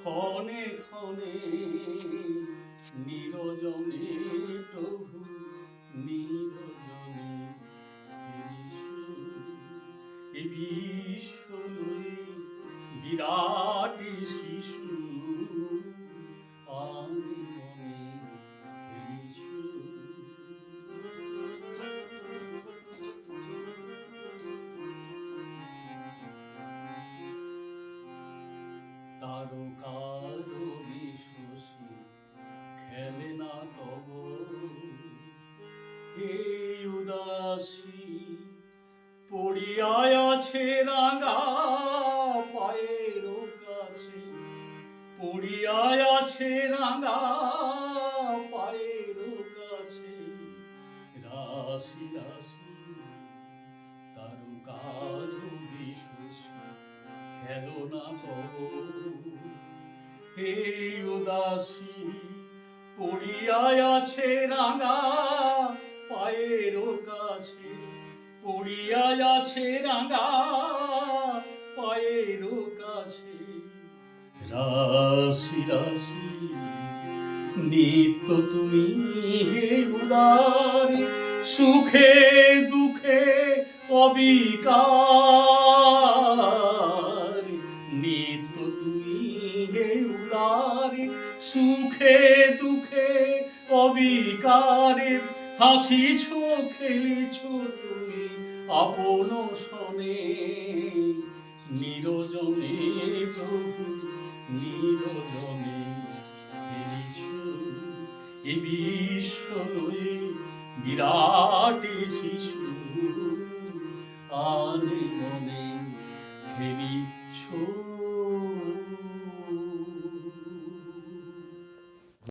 ক্ষণে ক্ষণে নিরজনে প্রভু নিরজনে এ বিশ্ব লয়ে বিরাট শিশু আমি মনে খেলিছু। তারকার বিশ্বসী খেলে না তব এই উদাসী পড়িয়া আছে রাঙা পায়ের কাছে, পড়িয়া আছে রাঙা পায়ের কাছে রাশি রাশি তারকার বিশ্বসী খেলো না তব হে উদাসী পড়িয়া আছে রাঙা পায়ের কাছে, পড়িয়া আছে রাঙা পায়ের কাছে রাশি রাশি নিত্য তুমি হে উদারী সুখে দুঃখে অবিকার, নিত্য তুমি হে উদারী সুখে দুঃখে অবিকারে হাসিছ খেলিছ তুমি আপন সনে নিরজনে প্রভু